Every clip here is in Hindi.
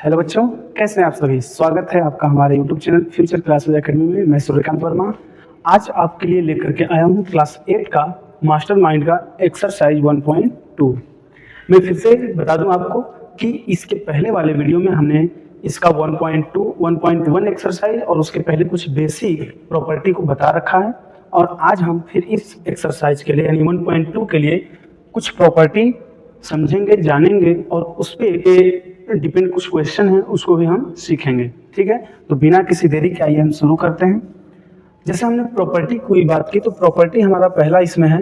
हेलो बच्चों, कैसे हैं आप सभी। स्वागत है आपका हमारे YouTube channel future classes academy में। मैं सूर्यकांत वर्मा आज आपके लिए लेकर के आया हूँ क्लास 8 का मास्टरमाइंड का एक्सरसाइज 1.2। मैं फिर से बता दूं आपको कि इसके पहले वाले वीडियो में हमने इसका 1.2, 1.1 एक्सरसाइज और उसके पहले कुछ बेसिक प्रॉपर्टी को बता रखा है। और आज हम फिर इस एक्सरसाइज के लिए यानी 1.2 के लिए कुछ प्रॉपर्टी समझेंगे, जानेंगे और उस पर डिपेंड कुछ क्वेश्चन हैं उसको भी हम सीखेंगे। ठीक है, तो बिना किसी देरी के आइए हम शुरू करते हैं। जैसे हमने प्रॉपर्टी की बात की तो प्रॉपर्टी हमारा पहला इसमें है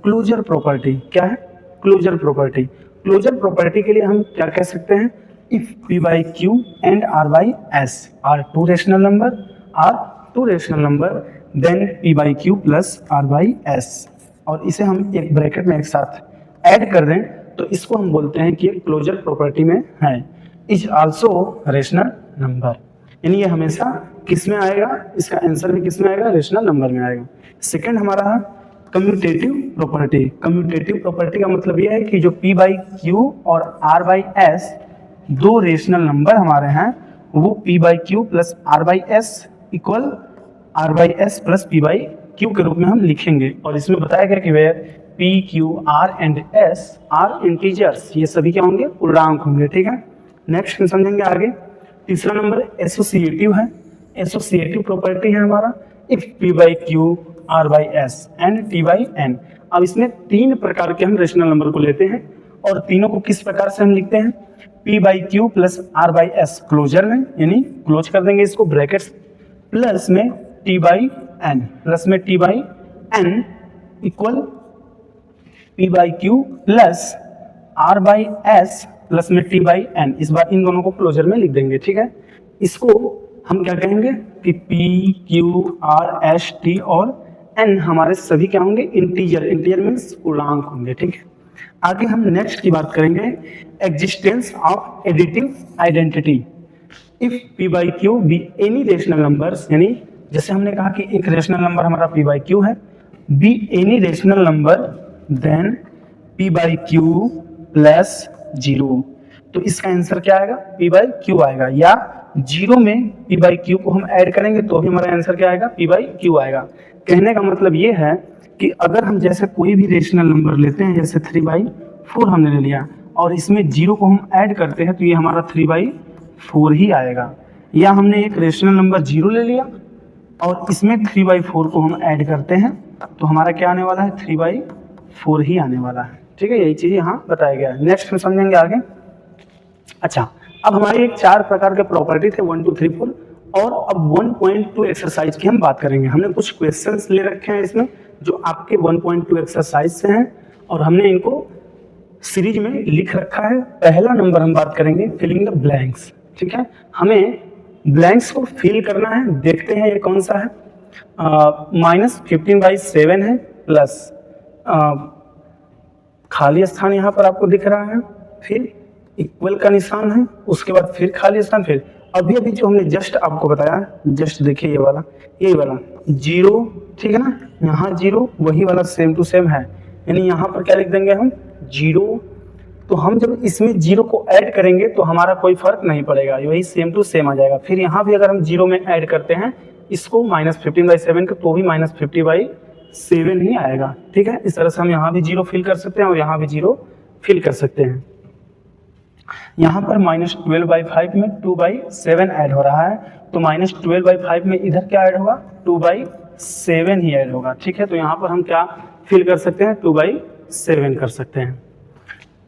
क्लोजर प्रॉपर्टी। क्या है? Closure property. क्लोजर प्रॉपर्टी के लिए हम क्या कह सकते हैं? If p by q and r by s are two rational number then p by q plus r by s। और इसे हम एक ब्रैकेट में एक साथ ऐड कर दें तो इसको हम बोलते हैं कि क्लोजर प्रॉपर्टी में है इज आल्सो रेशनल नंबर। यानी ये हमेशा किस में आएगा? इसका आंसर भी किस में आएगा? रेशनल नंबर में आएगा। सेकंड हमारा है कम्यूटेटिव प्रॉपर्टी। कम्यूटेटिव प्रॉपर्टी का मतलब ये है कि जो p बाई क्यू और r बाई एस दो रेशनल नंबर हमारे हैं वो p by Q plus r by S equal r by S plus p by Q के रूप में हम लिखेंगे। और इसमें बताया गया कि वे p, q, r and s are integers, ये सभी क्या होंगे? पूर्णांक होंगे। ठीक है, नेक्स्ट हम समझेंगे आगे। तीसरा नंबर एसोसिएटिव है। एसोसिएटिव प्रॉपर्टी है हमारा if p by Q, r by S and t by n। अब इसमें तीन प्रकार के हम रेशनल नंबर को लेते हैं और तीनों को किस प्रकार से हम लिखते हैं? p by Q plus r by S closure में, यानी क्लोज कर देंगे इसको ब्रैकेट्स, प्लस में t बाई n, प्लस में t by n equal p by Q plus r by S plus में t बाई n। इस बार इन दोनों को क्लोजर में लिख देंगे। ठीक है, इसको हम क्या कहेंगे कि p, q, r, s, t और n हमारे सभी क्या होंगे? इंटीजर। इंटीजर मीन्स पूर्णांक होंगे। ठीक है, आगे हम नेक्स्ट की बात करेंगे existence of additive identity. If p by Q be any rational numbers, यानी जैसे हमने कहा कि एक रेशनल नंबर हमारा p बाई क्यू है, be any rational number then p by Q plus 0, तो इसका आंसर क्या आएगा? p बाई क्यू आएगा। या 0 में p बाई क्यू को हम ऐड करेंगे तो भी हमारा आंसर क्या आएगा? p बाई क्यू आएगा। कहने का मतलब ये है कि अगर हम जैसे कोई भी रेशनल नंबर लेते हैं, जैसे 3/4 हमने ले लिया और इसमें 0 को हम ऐड करते हैं तो ये हमारा 3/4 ही आएगा। या हमने एक रेशनल नंबर 0 ले लिया और इसमें 3/4 को हम ऐड करते हैं तो हमारा क्या आने वाला है? 3/4 ही आने वाला है। ठीक है, यही चीज़ यहाँ बताया गया है। नेक्स्ट में समझेंगे आगे। अच्छा, अब हमारी एक 4 प्रकार के प्रॉपर्टी थे 1, 2, 3, 4 और अब 1.2 एक्सरसाइज की हम बात करेंगे। हमने कुछ क्वेश्चंस ले रखे हैं इसमें जो आपके 1.2 एक्सरसाइज से हैं और हमने इनको सीरीज में लिख रखा है। पहला नंबर हम बात करेंगे फिलिंग द ब्लैंक्स। ठीक है, हमें ब्लैंक्स को फिल करना है। देखते हैं ये कौन सा है। -15/7 है प्लस खाली स्थान यहाँ पर आपको दिख रहा है, फिर इक्वल का निशान है, उसके बाद फिर खाली स्थान, फिर अभी जो हमने जस्ट आपको बताया, जस्ट देखिए ये वाला, यही वाला 0। ठीक है ना, यहाँ 0 वही वाला सेम टू सेम है, यानी यहाँ पर क्या लिख देंगे हम? 0। तो हम जब इसमें 0 को ऐड करेंगे तो हमारा कोई फर्क नहीं पड़ेगा, वही सेम टू सेम आ जाएगा। फिर यहाँ भी अगर हम 0 में ऐड करते हैं इसको -15/7 का तो भी -50/7 ही आएगा। ठीक है, इस तरह से हम यहाँ भी 0 फिल कर सकते हैं और यहाँ भी 0 फिल कर सकते हैं। यहाँ पर -12/5 में 2/7 ऐड हो रहा है तो -12/5 में इधर क्या ऐड होगा? 2/7 ही ऐड होगा। ठीक है, तो यहाँ पर हम क्या फिल कर सकते हैं? 2/7 कर सकते हैं।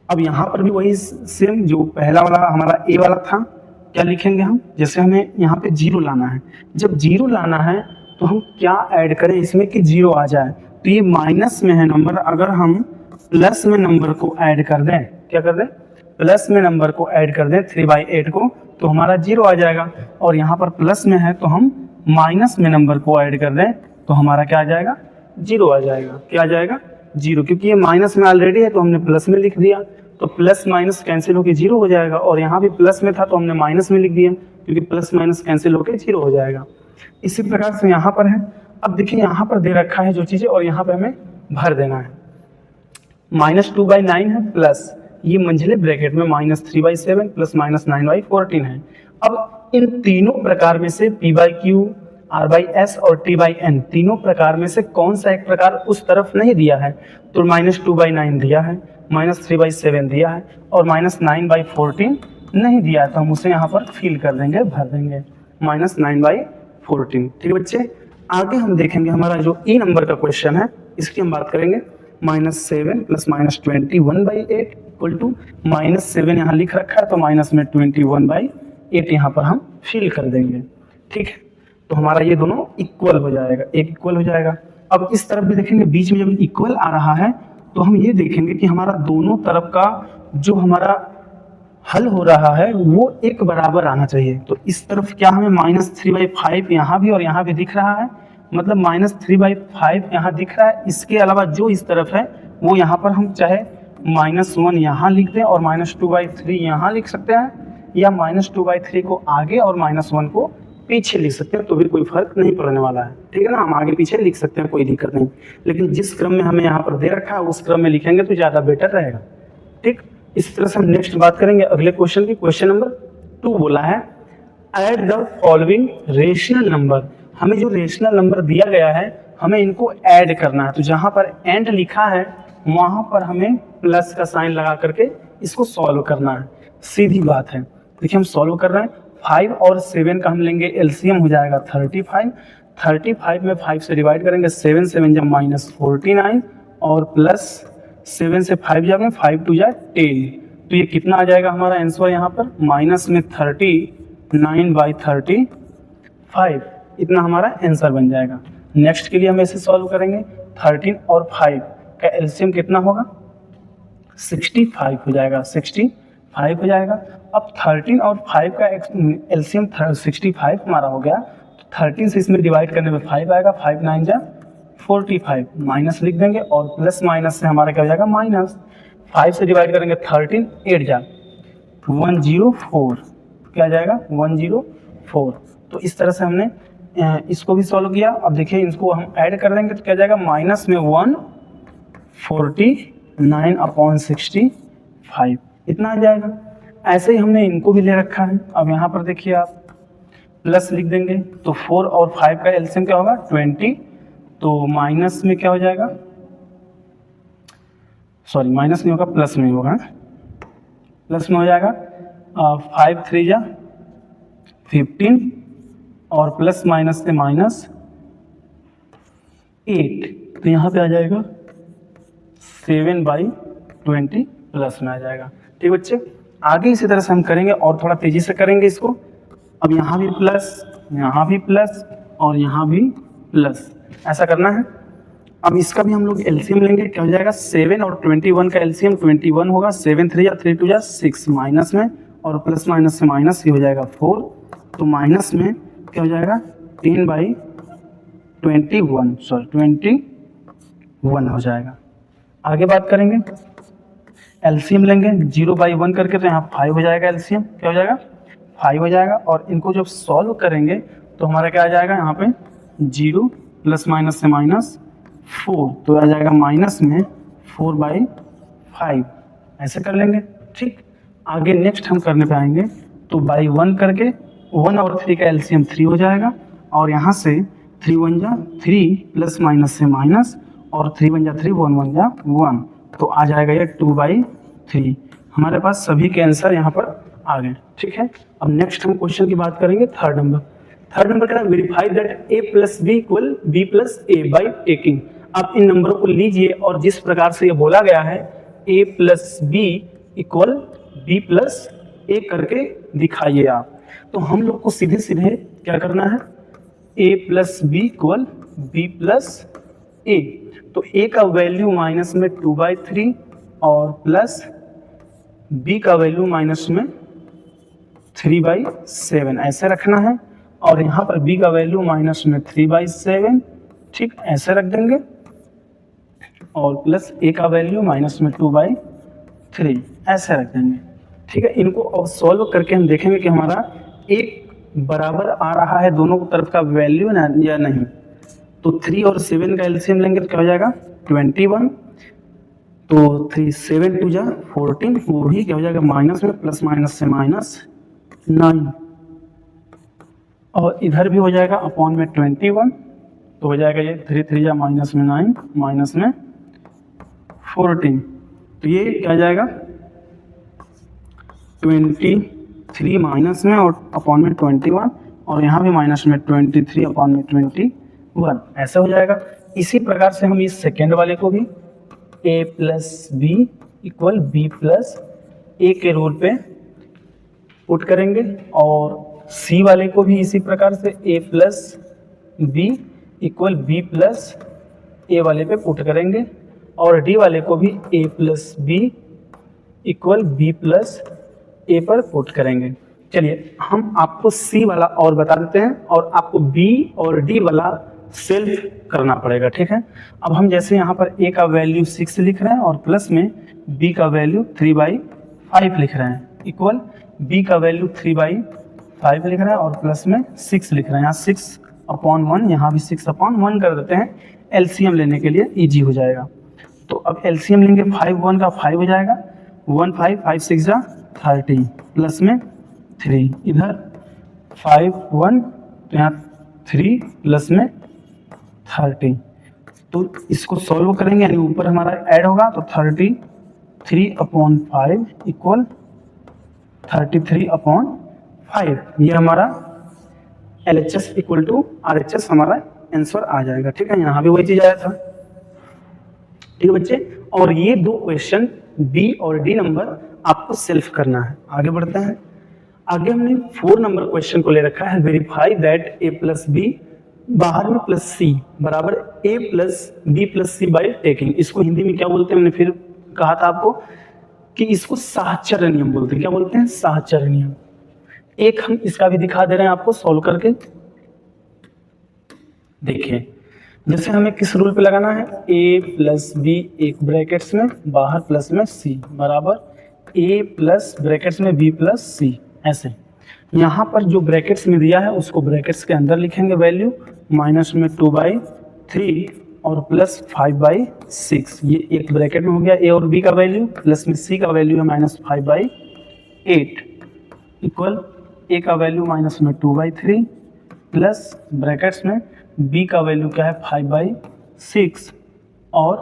अब यहाँ पर भी वही सेम जो पहला वाला हमारा ए वाला था, क्या लिखेंगे हम? जैसे हमें यहाँ पे 0 लाना है, जब 0 लाना है तो हम क्या ऐड करें इसमें कि 0 आ जाए? तो ये माइनस में है नंबर, अगर हम प्लस में नंबर को ऐड कर दें, क्या कर दें? प्लस में नंबर को ऐड कर दें 3/8 को तो हमारा 0 आ जाएगा। और यहाँ पर प्लस में है तो हम माइनस में नंबर को ऐड कर दें तो हमारा क्या आ जाएगा? 0 आ जाएगा। क्या आ जाएगा? 0, क्योंकि ये माइनस में ऑलरेडी है तो हमने प्लस में लिख दिया तो प्लस माइनस कैंसिल होकर 0 हो जाएगा। और यहाँ भी प्लस में था तो हमने माइनस में लिख दिया क्योंकि प्लस माइनस कैंसिल होकर 0 हो जाएगा। इसी प्रकार से यहाँ पर है। अब देखिए यहाँ पर दे रखा है जो चीज़ें और यहाँ पर हमें भर देना है। -2/9 है प्लस ये मंझले ब्रैकेट में -3/7 प्लस -9/14 है। अब इन तीनों प्रकार में से P/Q, R/S और T/N तीनों प्रकार में से कौन सा एक प्रकार उस तरफ नहीं दिया है? तो -2/9 दिया है, -3/7 दिया है और -9/14 नहीं दिया है, तो हम उसे यहाँ पर फिल कर देंगे, भर देंगे -9/14। ठीक है बच्चे, आगे हम देखेंगे हमारा जो E नंबर का क्वेश्चन है इसकी हम बात करेंगे। -7 प्लस -21/8 इक्वल टू -7 यहाँ लिख रखा है तो माइनस में 21/8 यहाँ पर हम फिल कर देंगे। ठीक है, तो हमारा ये दोनों इक्वल हो जाएगा, एक इक्वल हो जाएगा। अब इस तरफ भी देखेंगे, बीच में जब इक्वल आ रहा है तो हम ये देखेंगे कि हमारा दोनों तरफ का जो हमारा हल हो रहा है वो एक बराबर आना चाहिए। तो इस तरफ क्या हमें -3/5 यहाँ भी और यहाँ भी दिख रहा है, मतलब -3/5 यहाँ दिख रहा है। इसके अलावा जो इस तरफ है वो यहाँ पर हम चाहे -1 यहाँ लिख दें और -2/3 यहाँ लिख सकते हैं, या -2/3 को आगे और -1 को पीछे लिख सकते हैं, तो भी कोई फर्क नहीं पड़ने वाला है। ठीक है ना, हम आगे पीछे लिख सकते हैं, कोई दिक्कत नहीं। लेकिन जिस क्रम में हमें यहाँ पर दे रखा है उस क्रम में लिखेंगे तो ज़्यादा बेटर रहेगा। ठीक, इस तरह से हम नेक्स्ट बात करेंगे अगले क्वेश्चन की। क्वेश्चन नंबर 2 बोला है add the following rational number. हमें जो रेशनल नंबर दिया गया है हमें इनको ऐड करना है, तो जहां पर एंड लिखा है वहां पर हमें प्लस का साइन लगा करके इसको सॉल्व करना है। सीधी बात है, देखिए हम सॉल्व कर रहे हैं। 5 और 7 का हम लेंगे एलसीएम, हो जाएगा 35। 35 में 5 से डिवाइड करेंगे, 7 7 जब -49 और प्लस 7 से 5 जब में 5 2 जा 10, तो ये कितना आ जाएगा हमारा आंसर यहाँ पर माइनस में 39/35, इतना हमारा आंसर बन जाएगा। नेक्स्ट के लिए हम ऐसे सॉल्व करेंगे। 13 और 5 का एलसीएम कितना होगा? 65 हो जाएगा, 65 हो जाएगा। अब 13 और 5 का एलसीएम 65 हमारा हो गया, तो 13 से इसमें डिवाइड करने में 5 आएगा, 5 9 जा 45, माइनस लिख देंगे और प्लस माइनस से हमारा क्या हो जाएगा माइनस। 5 से डिवाइड करेंगे 13 8 जा 104, क्या आ जाएगा 104। तो इस तरह से हमने इसको भी सॉल्व किया। अब देखिए इसको हम ऐड कर देंगे तो क्या जाएगा माइनस में 149/65, इतना आ जाएगा। ऐसे ही हमने इनको भी ले रखा है। अब यहाँ पर देखिए आप प्लस लिख देंगे तो 4 और 5 का एलसीएम क्या होगा 20, तो माइनस में क्या हो जाएगा, सॉरी माइनस नहीं होगा प्लस में होगा, प्लस में हो जाएगा 5 3 जा 15 और प्लस माइनस से -8, तो यहाँ पे आ जाएगा 7/20 प्लस में आ जाएगा। ठीक बच्चे, आगे इसी तरह से हम करेंगे और थोड़ा तेजी से करेंगे इसको। अब यहाँ भी प्लस, यहाँ भी प्लस और यहाँ भी प्लस, ऐसा करना है। अब इसका भी हम लोग एलसीएम लेंगे, क्या हो जाएगा 7 और 21 का एलसीएम 21 होगा, 7 3 या 3 2 जा 6 माइनस में और प्लस माइनस से माइनस ही हो जाएगा 4, तो माइनस में क्या हो जाएगा 10/21, सॉरी 21 हो जाएगा। आगे बात करेंगे, एलसीएम लेंगे 0/1 करके, तो यहाँ 5 हो जाएगा, एलसीएम क्या हो जाएगा 5 हो जाएगा। और इनको जब सॉल्व करेंगे तो हमारा क्या आ जाएगा यहाँ पे 0 प्लस माइनस से -4, तो आ जाएगा माइनस में 4/5, ऐसे कर लेंगे। ठीक, आगे नेक्स्ट हम करने पे आएंगे तो बाई 1 करके 1 और 3 का एलसीएम 3 हो जाएगा, और यहाँ से 3 1 जा 3 प्लस माइनस से माइनस और 3 1 जा 3 1 1 जा 1, तो आ जाएगा ये 2/3। हमारे पास सभी के आंसर यहाँ पर आ गए। ठीक है, अब नेक्स्ट हम क्वेश्चन की बात करेंगे थर्ड नंबर। थर्ड नंबर का verify that a + b = b + a by taking. आप इन नंबरों को लीजिए और जिस प्रकार से ये बोला गया है a + b = b + a करके दिखाइए आप, तो हम लोग को सीधे सीधे क्या करना है, a + b = b + a, तो a का वैल्यू माइनस में 2/3 और प्लस b का वैल्यू माइनस में 3/7, ऐसे रखना है। और यहाँ पर b का वैल्यू माइनस में 3/7, ठीक ऐसे रख देंगे, और प्लस a का वैल्यू माइनस में 2/3, ऐसे रख देंगे। ठीक है, इनको अब सॉल्व करके हम देखेंगे कि हमारा एक बराबर आ रहा है दोनों तरफ का वैल्यू या नहीं। तो 3 और 7 का एलसीएम लेंगे तो क्या हो जाएगा 21, तो 3 7 2 जा 14, वो भी क्या हो जाएगा माइनस में, प्लस माइनस से -9, और इधर भी हो जाएगा अपॉन में 21, तो हो जाएगा ये 3 3 जा माइनस में 9, माइनस में 14, तो ये क्या जाएगा 23 माइनस में और अपॉन में 21, और यहाँ भी माइनस में 23 अपॉन में 21, ऐसा हो जाएगा। इसी प्रकार से हम इस सेकेंड वाले को भी a plus B equal B plus A के रूल पे पुट करेंगे, और c वाले को भी इसी प्रकार से a plus B equal B plus A वाले पे पुट करेंगे, और d वाले को भी a plus B equal B plus A पर पुट करेंगे। चलिए हम आपको c वाला और बता देते हैं, और आपको b और d वाला सेल्फ करना पड़ेगा, ठीक है। अब हम जैसे यहाँ पर a का वैल्यू 6 लिख रहे हैं और प्लस में b का वैल्यू 3/5 लिख रहे हैं, इक्वल b का वैल्यू 3/5 लिख रहे हैं और प्लस में 6 लिख रहे हैं। यहाँ 6/1, यहाँ भी 6/1 कर देते हैं, एलसीएम लेने के लिए इजी हो जाएगा। तो अब एलसीएम लेंगे, 5 1 का 5 हो जाएगा, 1 5 5 6 जा 30, प्लस में 3, इधर 5 1, तो यहाँ 3 प्लस में 30, तो इसको सॉल्व करेंगे, यानी ऊपर हमारा ऐड होगा, तो 33/5 इक्वल 33/5, ये हमारा LHS इक्वल टू RHS हमारा आंसर आ जाएगा, ठीक है। यहाँ भी वही चीज आया था, ठीक है बच्चे। और ये दो क्वेश्चन बी और डी नंबर आपको सेल्फ करना है। आगे बढ़ते हैं। आगे हमने 4 नंबर क्वेश्चन को ले रखा है, verify that a plus B बाहर में प्लस सी बराबर a plus B plus C by taking. इसको हिंदी में क्या बोलते हैं, मैंने फिर कहा था आपको कि इसको साहचर्य नियम बोलते हैं। क्या बोलते हैं? साहचर्य नियम। एक हम इसका भी दिखा दे रहे हैं आपको सॉल्व करके, देखिए। जैसे हमें किस रूल पे लगाना है, a प्लस बी एक ब्रैकेट्स में बाहर प्लस में c बराबर a प्लस ब्रैकेट्स में b प्लस सी। ऐसे यहाँ पर जो ब्रैकेट्स में दिया है उसको ब्रैकेट्स के अंदर लिखेंगे वैल्यू, माइनस में 2/3 और प्लस 5/6। ये एक ब्रैकेट में हो गया a और b का वैल्यू, प्लस में c का वैल्यू है -5/8 इक्वल a का वैल्यू माइनस में 2/3 प्लस ब्रैकेट्स में b का वैल्यू क्या है 5/6 और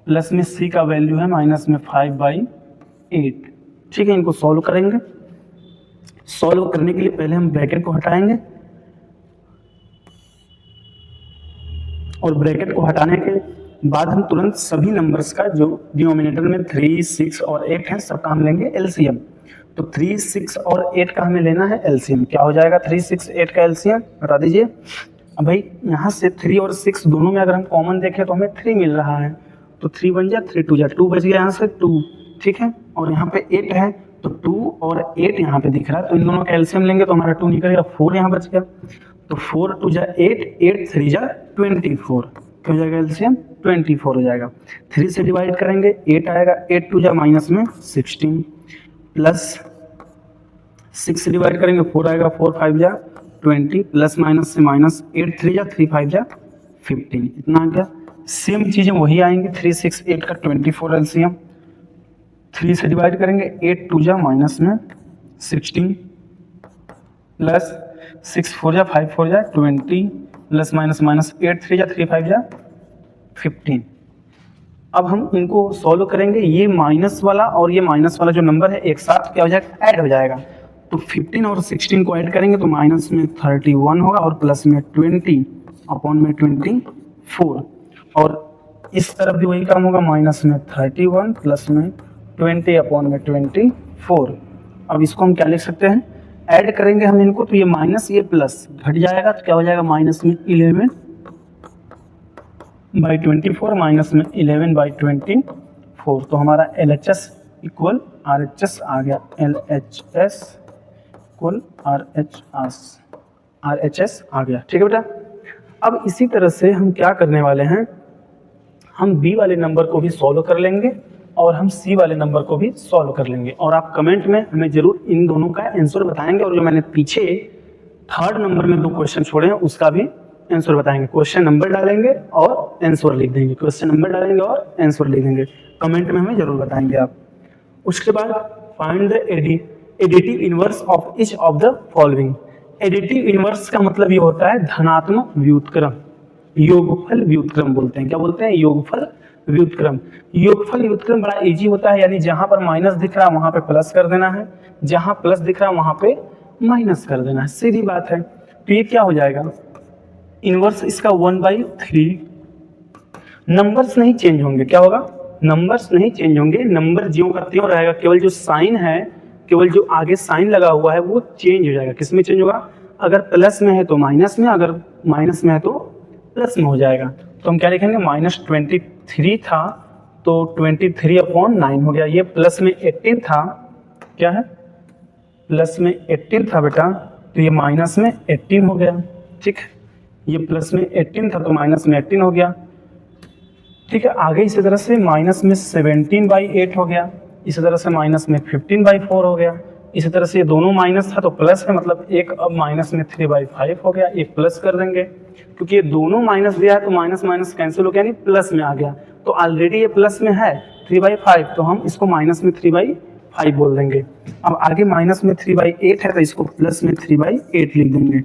प्लस में c का वैल्यू है माइनस में 5/8। ठीक है, इनको सॉल्व करेंगे। सॉल्व करने के लिए पहले हम ब्रैकेट को हटाएंगे और ब्रैकेट को हटाने के बाद हम तुरंत सभी नंबर्स का जो डिनोमिनेटर में 3, 6 और 8 है सबका हम लेंगे एलसीएम। तो 3, 6 और 8 का हमें लेना है एलसीएम। क्या हो जाएगा 3, 6, 8 का एलसीएम बता दीजिए। अब भाई यहाँ से 3 और 6 दोनों में अगर हम कॉमन देखें तो हमें 3 मिल रहा है, तो 3 1 जा 3 2 जा 2 बच गया यहाँ से 2, ठीक है। और यहाँ पे 8 है तो 2 और 8 यहाँ पे दिख रहा है, तो इन दोनों का एलसीएम लेंगे तो हमारा 2 निकलेगा, 4 यहाँ बच गया। तो 4 2 जा 8, 8 3 जा 24, क्या हो जाएगा एलसीएम 24 हो जाएगा। 3 से डिवाइड करेंगे 8 आएगा, 8 2 जा माइनस में 16 प्लस 6 से डिवाइड करेंगे 4 आएगा, 4 5 जा 20 प्लस माइनस से माइनस 8 3 जा 3 5 जा 15, इतना आ गया। सेम चीजें वही आएंगी, 3 6 8 का 24 एलसीएम। 3 से डिवाइड करेंगे 8 2 जा माइनस में 16 प्लस 6 4 जा 5 4 जा 20 प्लस माइनस माइनस 8 3 जा 3 5 जा 15। अब हम इनको सॉल्व करेंगे, ये माइनस वाला और ये माइनस वाला जो नंबर है एक साथ क्या हो जाएगा ऐड हो जाएगा। तो 15 और 16 को ऐड करेंगे तो माइनस में 31 होगा और प्लस में 20 अपॉन में 24, और इस तरफ भी वही काम होगा, माइनस में 31 प्लस में 20 अपॉन में 24। अब इसको हम क्या लिख सकते हैं, ऐड करेंगे हम इनको तो ये माइनस ये प्लस घट जाएगा, तो क्या हो जाएगा माइनस में 11/24 माइनस में 11/24। तो हमारा LHS इक्वल RHS आ गया, LHS इक्वल RHS आ गया, ठीक है बेटा। अब इसी तरह से हम क्या करने वाले हैं, हम B वाले नंबर को भी सॉल्व कर लेंगे और हम C वाले नंबर को भी सॉल्व कर लेंगे, और आप कमेंट में हमें जरूर इन दोनों का आंसर बताएंगे, और जो मैंने पीछे 3rd नंबर में 2 क्वेश्चन छोड़े हैं उसका भी आंसर बताएंगे। क्वेश्चन नंबर डालेंगे और आंसर लिख देंगे, क्वेश्चन नंबर डालेंगे और आंसर लिख देंगे। कमेंट में हमें जरूर बताएंगे आप। उसके बाद find the additive inverse of each of the following. Additive inverse का मतलब ये होता है धनात्मक व्युत्क्रम, योगफल व्युत्क्रम बोलते हैं। क्या बोलते हैं? योगफल व्युत्क्रम। योगफल व्युत्क्रम बड़ा इजी होता है, यानी जहां पर माइनस दिख रहा है वहां पे प्लस कर देना है, जहां प्लस दिख रहा है वहां पे माइनस कर देना है, सीधी बात है। तो ये क्या हो जाएगा? इनवर्स इसका 1/3। नंबर्स नहीं चेंज होंगे। क्या होगा? नंबर्स नहीं चेंज होंगे, नंबर ज्यों का त्यों रहेगा, केवल जो साइन है, केवल जो आगे साइन लगा हुआ है वो चेंज हो जाएगा। किस में चेंज होगा? अगर प्लस में है तो माइनस में, अगर माइनस में है तो प्लस में हो जाएगा। तो हम क्या लिखेंगे? -23 था तो 23/9 हो गया। ये प्लस में 18 था, क्या है? प्लस में 18 था बेटा, तो ये माइनस में 18 हो गया। ठीक है, ये प्लस में 18 था तो माइनस में 18 हो गया। ठीक है, आगे इसी तरह से माइनस में 17/8 हो गया, इसी तरह से माइनस में 15/4 हो गया, इसी तरह से ये दोनों माइनस था तो प्लस है, मतलब एक अब माइनस में 3/5 हो गया। एक प्लस कर देंगे क्योंकि ये दोनों माइनस दिया है तो माइनस माइनस कैंसिल हो गया, यानी प्लस में आ गया। तो ऑलरेडी ये प्लस में है 3/5, तो हम इसको माइनस में 3/5 बोल देंगे। अब आगे माइनस में 3/8 है तो इसको प्लस में 3/8 लिख देंगे।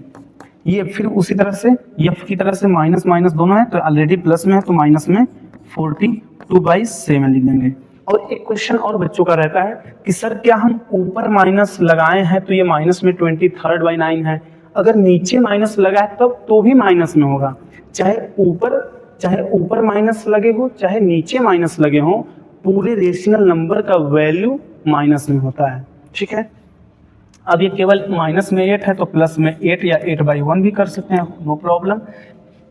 ये फिर उसी तरह से एफ की तरह से माइनस माइनस दोनों है तो ऑलरेडी प्लस में है तो माइनस में 42/7 लिख देंगे। और एक क्वेश्चन और बच्चों का रहता है कि सर क्या हम ऊपर माइनस लगाए हैं तो ये माइनस में 23/9 है, अगर नीचे माइनस लगा है तब तो भी माइनस में होगा। चाहे ऊपर माइनस लगे हो चाहे नीचे माइनस लगे हो, पूरे रेशनल नंबर का वैल्यू माइनस में होता है। ठीक है, अब ये केवल माइनस में 8 है तो प्लस में 8 या 8/1 भी कर सकते हैं, नो प्रॉब्लम।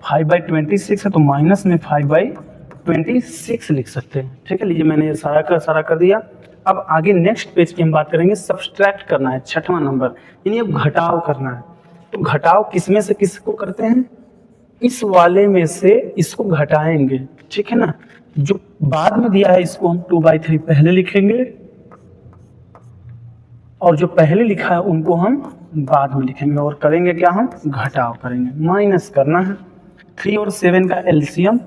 5/26 है तो माइनस में 5/26 लिख सकते हैं। ठीक है, लीजिए मैंने ये सारा कर दिया। अब आगे नेक्स्ट पेज की हम बात करेंगे, सब्सट्रैक्ट करना है, 6वां नंबर, यानी अब घटाव करना है। तो घटाव किसमें से किसको करते हैं? इस वाले में से इसको घटाएंगे। ठीक है ना, जो बाद में दिया है इसको हम 2/3 पहले लिखेंगे और जो पहले लिखा है उनको हम बाद में लिखेंगे और करेंगे क्या? हम घटाव करेंगे, माइनस करना है। 3 और 7 का एलसीएम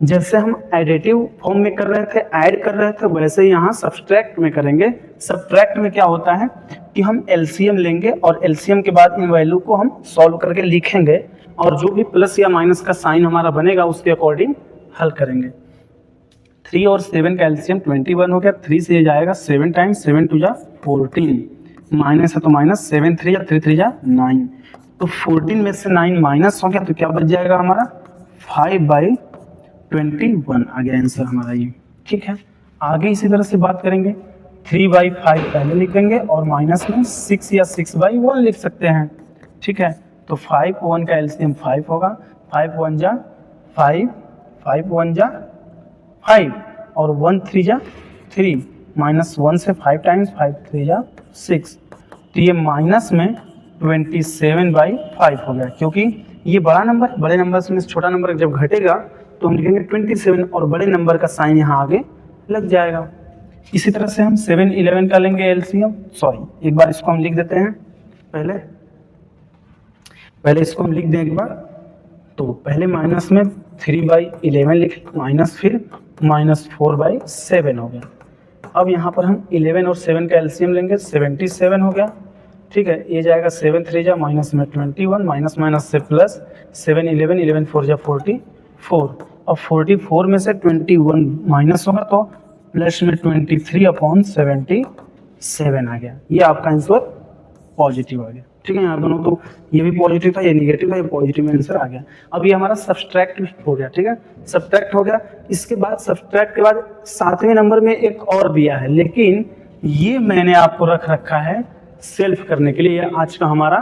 जैसे हम एडिटिव फॉर्म में कर रहे थे, ऐड कर रहे थे, वैसे यहाँ सब्सट्रैक्ट में करेंगे। सब्ट्रैक्ट में क्या होता है कि हम एलसीएम लेंगे और एलसीएम के बाद इन वैल्यू को हम सॉल्व करके लिखेंगे और जो भी प्लस या माइनस का साइन हमारा बनेगा उसके अकॉर्डिंग हल करेंगे। 3 और 7 का एलसीएम 21 हो गया। 3 से ये जाएगा 7 टाइम्स, 7 2 जा 14, माइनस है तो माइनस, 7 3 जा 3 3 जा 9, तो 14 में से 9 माइनस हो गया तो क्या बच जाएगा हमारा? 5/21 आ गया आंसर हमारा ये। ठीक है, आगे इसी तरह से बात करेंगे। 3/5 पहले लिखेंगे और माइनस में 6 या 6/1 लिख सकते हैं। ठीक है, तो 5 1 का एलसीएम 5 होगा, 5 1 जा 5, 5 1 जा 5 और 1 3 जा 3, माइनस 1 से 5 टाइम्स, 5 3 जा 6, तो ये माइनस में 27/5 हो गया। क्योंकि ये बड़ा नंबर, बड़े नंबर से छोटा नंबर जब घटेगा तो हम लिखेंगे 27 और बड़े नंबर का साइन यहाँ आगे लग जाएगा। इसी तरह से हम 7 11 का लेंगे एलसीएम, सॉरी एक बार इसको हम लिख देते हैं, पहले इसको हम लिख दें एक बार। तो पहले माइनस में 3/11 लिखे, माइनस फिर -4/7 हो गया। अब यहाँ पर हम 11 और 7 का एलसीएम लेंगे, 77 हो गया। ठीक है, ये जाएगा 7 3 जा माइनस में 21, माइनस माइनस से प्लस, 7 11, 11 4 जा 44, और 44 में से 21 माइनस होगा तो प्लस में 23/77 आ गया। ये आपका आंसर पॉजिटिव आ गया। ठीक है, यहाँ दोनों तो ये भी पॉजिटिव था, ये निगेटिव था, ये पॉजिटिव में आंसर आ गया। अब ये हमारा सब्सट्रैक्ट हो गया। ठीक है, सब्सट्रैक्ट हो गया। इसके बाद सब्सट्रैक्ट के बाद 7वें नंबर में एक और दिया है, लेकिन ये मैंने आपको रख रखा है सेल्फ करने के लिए। ये आज का हमारा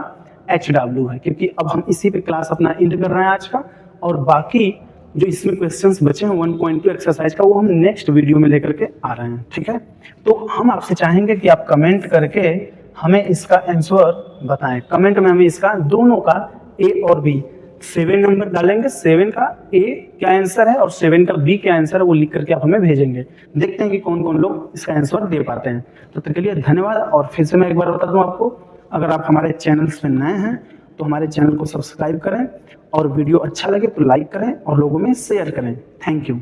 HW है, क्योंकि अब हम इसी पे क्लास अपना एंड कर रहे हैं आज का, और बाकी जो इसमें क्वेश्चंस बचे हैं 1.2 एक्सरसाइज का वो हम नेक्स्ट वीडियो में लेकर के आ रहे हैं। ठीक है, तो हम आपसे चाहेंगे कि आप कमेंट करके हमें इसका आंसर बताएं। कमेंट में हमें इसका दोनों का A और B, 7 नंबर डालेंगे, 7 का A क्या आंसर है और 7 का B क्या आंसर है वो लिख करके आप हमें भेजेंगे। देखते हैं कि कौन कौन लोग इसका आंसर दे पाते हैं। तो तब तक के लिए धन्यवाद। और फिर से मैं एक बार बता दूं आपको, अगर आप हमारे चैनल्स में नए हैं तो हमारे चैनल को सब्सक्राइब करें और वीडियो अच्छा लगे तो लाइक करें और लोगों में शेयर करें। Thank you.